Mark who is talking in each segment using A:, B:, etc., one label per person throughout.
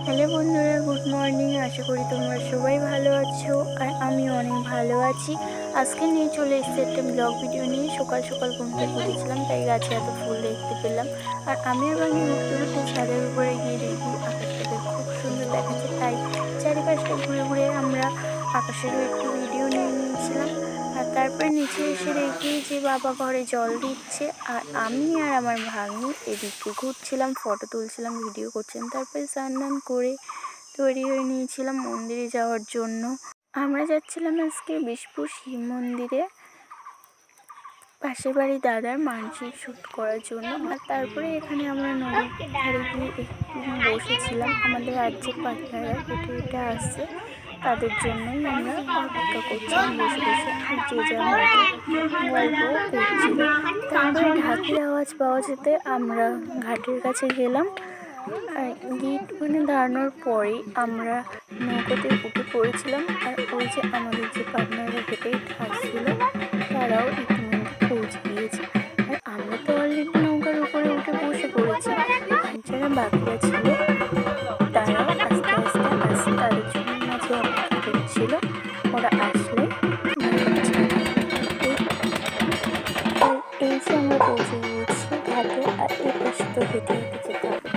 A: Hello বন্ধুরা, good morning. আশা করি তোমরা সবাই ভালো আছো আর আমিও অনেক ভালো আছি। আজকে নিয়ে চলে এসেছি একটা ব্লগ ভিডিও নিয়ে। সকাল সকাল ঘুম থেকে উঠেছিলাম, তাই গাছে এত ফুল দেখতে পেলাম। আর আমি আর বাঙি উঠতে উঠতে ছাদের উপরে গিয়ে দেখি আকাশটাকে খুব সুন্দর দেখাচ্ছে, তাই চারিপাশটা ঘুরে ঘুরে আমরা আকাশেরও একটু ভিডিও নিয়ে নিয়েছিলাম। আর তারপরে নিচে এসে দেখি যে বাবা ঘরে জল দিচ্ছে, আর আমি আর আমার ভাগ্নি এদিকে ঘুরছিলাম, ফটো তুলছিলাম, ভিডিও করছিলাম। তারপরে স্নান করে তৈরি হয়ে নিয়েছিলাম মন্দিরে যাওয়ার জন্য। আমরা যাচ্ছিলাম আজকে বিষ্ণুপুর শিব মন্দিরে, পাশের বাড়ি দাদার মানসিক শুট করার জন্য। আর তারপরে এখানে আমরা নদীর ধারে গিয়ে একটু বসেছিলাম। আমাদের রাজ্যের পাখিরা হেঁটে হেঁটে আসছে, তাদের জন্যই আমরা অপেক্ষা করছিলাম বসে বসে। আর যে যার গল্প করছিল। তারপরে ঢাকের আওয়াজ পাওয়া যেতে আমরা ঘাটের কাছে গেলাম। আর গিট দাঁড়ানোর পরেই আমরা নৌকোতে উঠে পড়েছিলাম। আর ওই যে আমাদের যে পার্টনাররা হেঁটে আসছিল, তারাও ইতিমধ্যে পৌঁছে গিয়েছে। আর আমরা তো অলরেডি নৌকার উপরে উঠে বসে পড়েছি। আর যারা বাকিরা ছিল তারাও আস্তে আস্তে আসছে, তাদের জন্য মাঝে অপেক্ষা করছিল। ওরা আসলে আর এই যে আমরা পৌঁছে গিয়েছি ঘাটে। আর এই পাশে তো হেঁটে হেঁটে যেতে হবে,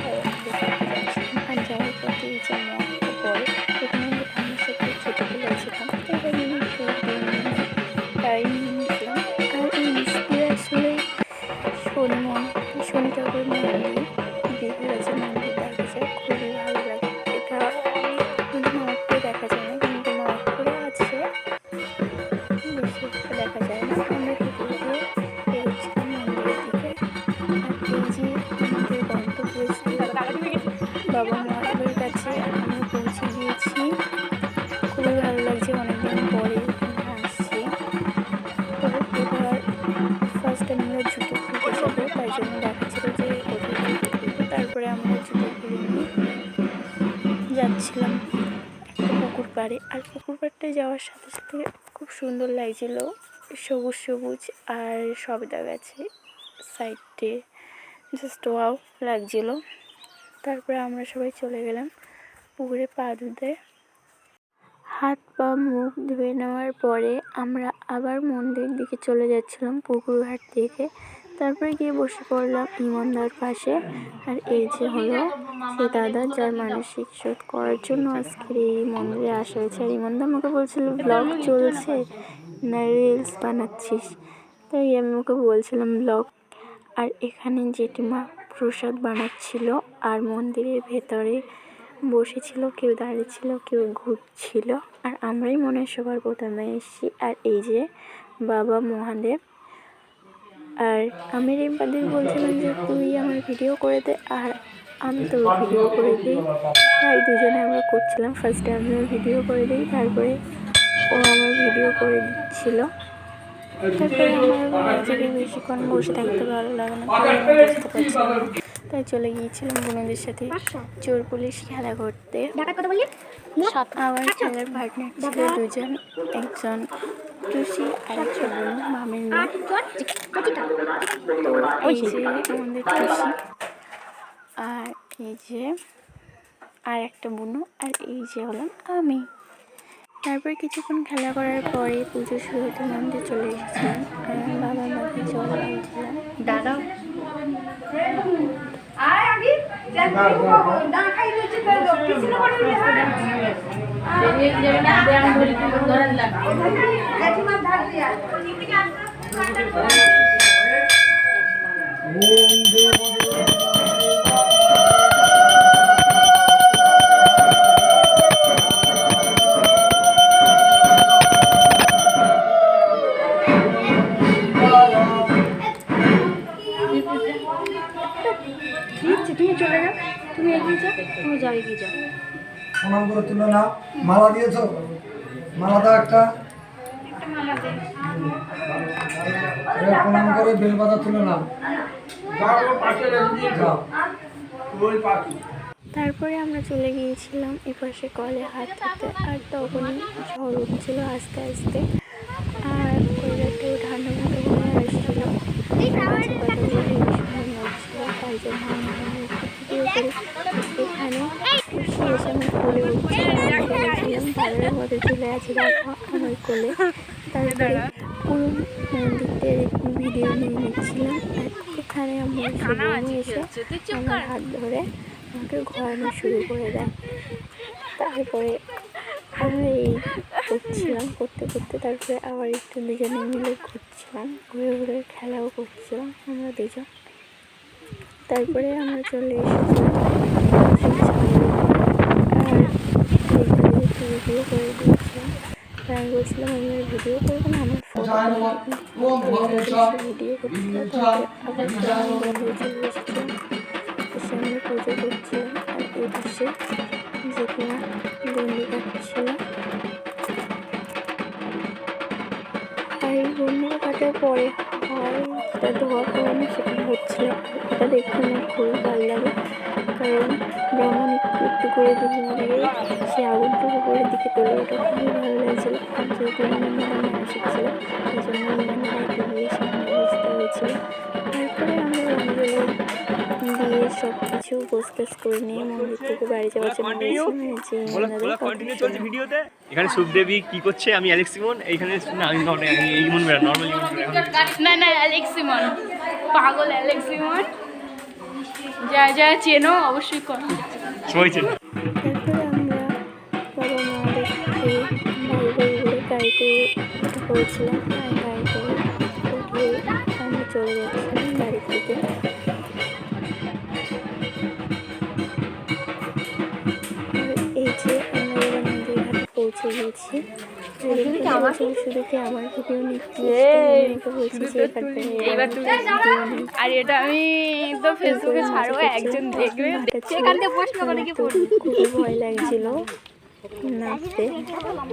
A: আর যাওয়ার পথে এই যে আমরা একটা পরে এখানে আমার সাথে ছোটোবেলা ছিলাম, এবার তাই নিয়েছিলাম। আর এই মিষ্টি আসলে শনি ঠাকুর মন্দির, দেবরাজের মন্দির দেখা যায়, খুবই ভালো লাগে। এটা মাঠ করে দেখা যায় না, কিন্তু মাঠ করে আছে, বেশি একটা দেখা যায় না। আমরা হেঁটে হেঁটে এগোচ্ছিলাম মন্দিরের দিকে। আর এই যে আমাদের গন্তব্য বাবা মহাদেবের কাছে আমরা পৌঁছে গিয়েছি। খুবই ভালো লাগছে, অনেকদিন পরে এখানে আসছি। তো এবার ফার্স্ট আমরা জুতো খুলতে যাবো, তাই জন্য দেখাচ্ছিল যে কোথায় জুতো খুলবো। তারপরে আমরা জুতো খুলে নিয়ে যাচ্ছিলাম একটা পুকুর পাড়ে। আর পুকুর পাড়টায় যাওয়ার সাথে সাথে খুব সুন্দর লাগছিল, সবুজ সবুজ আর সবেদা গাছে সাইডে, জাস্ট ওয়াও লাগছিল। তারপরে আমরা সবাই চলে গেলাম পুকুরে পা ধুতে। হাত পা মুখ ধুয়ে নেওয়ার পরে আমরা আবার মন্দির দিকে চলে যাচ্ছিলাম পুকুর ঘাট থেকে। তারপরে গিয়ে বসে পড়লাম ইমনদার পাশে। আর এই যে হলো সে দাদা, যার মানসিক শোধ করার জন্য আজকের এই মন্দিরে আসা হয়েছে। আর ইমনদা আমাকে বলছিল ব্লগ চলছে না রিলস বানাচ্ছিস, তাই আমি ওকে বলছিলাম ব্লগ। আর এখানে জেঠিমা প্রসাদ বানাচ্ছিল, আর মন্দিরের ভেতরে বসেছিল, কেউ দাঁড়িয়েছিল, কেউ ঘুরছিল। আর আমরাই মনে হয় সবার প্রথমে এসেছি। আর এই যে বাবা মহাদেব। আর আমি রিম্পাদের বলছিলাম যে তুই আমার ভিডিও করে দে, আর আমি তোর ভিডিও করে দিই। তাই দুজনে আমরা করছিলাম। ফার্স্টে আমি ওর ভিডিও করে দিই, তারপরে ও আমার ভিডিও করে দিচ্ছিল। তারপরে আমার জায়গায় বেশিক্ষণ বসে থাকতে ভালো লাগে না, তাই আমি বুঝতে পারছিলাম না, তাই চলে গিয়েছিলাম বোনদের সাথে চোর পুলিশ খেলা করতে। আমার খেলার পার্টনার ছিল দুজন, একজন টুসি আর একজন মামের মেয়ে। তো এই যে আমাদের টুসি, আর এই যে আর একটা বুনু, আর এই যে হলাম আমি। তারপর কিছুক্ষণ খেলা করার পরে পুজো শুরু হতে মন্দিরে চলে এসেছিলাম। বাবার মাথায় জল ঢালছিলাম। দাদা তুমি চলে যাও, তুমি এগিয়ে যাও, তুমি যাও, এগিয়ে যাও।
B: প্রণাম করে তুলে নাও। মালা দিয়েছো? মালা দাও একটা। প্রণাম করে বেলপাতা তুলে নাও।
A: তারপরে আমরা চলে গিয়েছিলাম এপাশে কলে হাত ধুতে। আর তখনই ঝড় উঠছিল আস্তে আস্তে, আর ওয়েদারটাও ঠান্ডা মতো হয়ে আসছিল। গাছে পাতাগুলো ভীষণ লাগছিল, তাই জন্য আমি ভিডিও করে এসে আমার কোলে উঠছে আর আমি বলেছিলাম ভালোর মধ্যে চলে আছে দেখো আমার কোলে। তারপরে পুরো মন্দিরটার ভিডিও নিয়ে নিচ্ছিলাম আর এখানে আমার শুভমু এসে আমার হাত ধরে আমাকে ঘোরানো শুরু করে দেয়। তারপরে আমরা এই করছিলাম, করতে করতে তারপরে আবার একটু দুজনে মিলে ঘুরছিলাম, ঘুরে ঘুরে খেলাও করছিলাম আমরা দুজন। তারপরে আমরা চলে এসেছিলাম সেই ছাদের উপর আর একটু ভিডিও করে দিয়েছিলাম। আর আমি বলছিলাম আমি আর ভিডিও করবো না, আমার ফোন ভিডিও করছিল। তারপরে আবার বন্ধু চলে এসেছিলাম, এসে আমরা পুজো করছিলাম আর এই পাশে যে কিনা বন্দি কাটছিল। আর এই বন্দিটা কাটার পরে হয় যেটা ধোয়া পড়ানো সেটা হচ্ছিল। এটা দেখতে আমার খুবই ভালো লাগে, কারণ ব্রাহ্মণ একটু একটু করে ধুয়ে দিয়ে সে আগুনটার উপরের দিকে তোলে, ওটা খুবই ভালো লাগছিল। আর যেহেতু ইমানদার মানসিক ছিল এই জন্য ইমানদারকে গিয়ে সেখানে বসতে হয়েছিল। তারপরে আমরা রঞ্জলি দিয়ে সব কিছু গোছগাছ করে নিয়ে মন্দির থেকে বাড়ি যাওয়ার জন্য গেছি।
C: ভিডিওতে এখানে সুখদেবী কি করছে, আমি অ্যালেক্স সিমন, এইখানে না আমি ইমন বেরা নরমাল ইমন বেরা
D: না না অ্যালেক্স সিমন, পাগল অ্যালেক্স সিমন, যা যা চেনো অবশ্যই করো।
C: সবাই চেনে।
A: তারপরে আমরা বাবা মাদের খেয়ে বাড়ি বাড়ি ঘুরে গাড়িতে উঠে পড়েছিলাম আর গাড়িতে উঠে আমরা চলে যাচ্ছিলাম বাড়ি থেকে। এই যে আমরা এবার নদীর ঘাটে পৌঁছে গেছি। শুধু কি আমার ভিডিও নিচ্ছি বলছি যে
D: আর এটা আমি তো ফেসবুকে ছাড়বো, একজন দেখবে সেখান থেকে প্রশ্ন করে কি পড়বে।
A: খুবই ভয় লাগছিল নাচতে।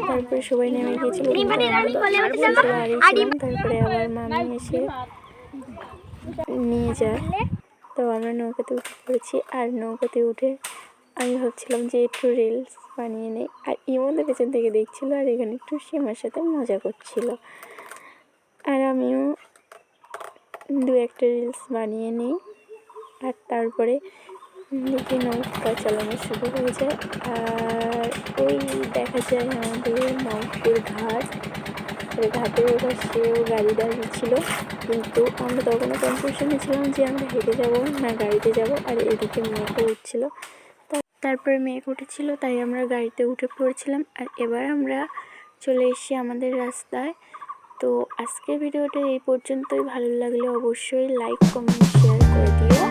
A: তারপরে সবাই নেমে গিয়েছিল, তারপরে আবার মামি এসে নিয়ে যায়। তো আমরা নৌকাতে উঠে পড়েছি আর নৌকাতে উঠে আমি ভাবছিলাম যে একটু রিলস বানিয়ে নেই, আর ইমনদের পেছন থেকে দেখছিল আর এখানে একটু সীমার সাথে মজা করছিল। আর আমিও দু একটা রিলস বানিয়ে নিই আর তারপরে দেখি নৌকা চালানো শুরু হয়ে যায়। আর ওই দেখা যায় আমাদের নৌকুর ঘাট, ঘাটের পাশেও গাড়ি দাঁড়িয়ে ছিল, কিন্তু আমরা তখনও কনফিউশনে ছিলাম যে আমরা হেঁটে যাব না গাড়িতে যাব। আর এদিকে মেয়েকে উঠছিল, তারপরে মেয়েকে উঠেছিল তাই আমরা গাড়িতে উঠে পড়েছিলাম। আর এবার আমরা চলে এসেছি আমাদের রাস্তায়। তো আজকের ভিডিওটা এই পর্যন্তই। ভালো লাগলে অবশ্যই লাইক কমেন্ট শেয়ার করে দিও।